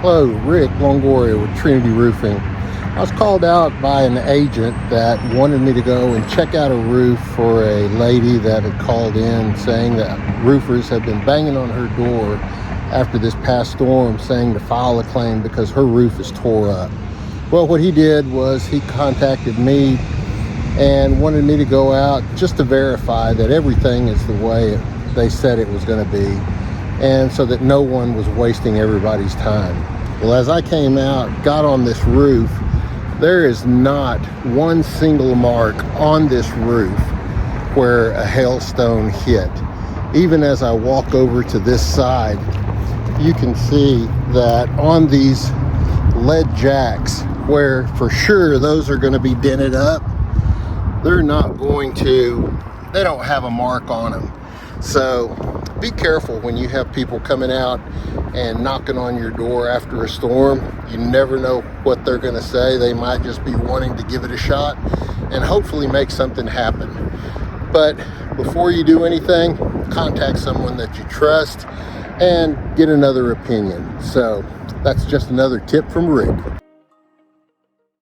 Hello, Rick Longoria with Trinity Roofing. I was called out by an agent that wanted me to go and check out a roof for a lady that had called in saying that roofers have been banging on her door after this past storm saying to file a claim because her roof is tore up. Well, what he did was he contacted me and wanted me to go out just to verify that everything is the way they said it was going to be, and so that no one was wasting everybody's time. Well, as I came out, got on this roof, there is not one single mark on this roof where a hailstone hit. Even as I walk over to this side, you can see that on these lead jacks, where for sure those are going to be dented up, they don't have a mark on them. So be careful when you have people coming out and knocking on your door after a storm. You never know what they're going to say. They might just be wanting to give it a shot and hopefully make something happen. But before you do anything, contact someone that you trust and get another opinion. So that's just another tip from Rick.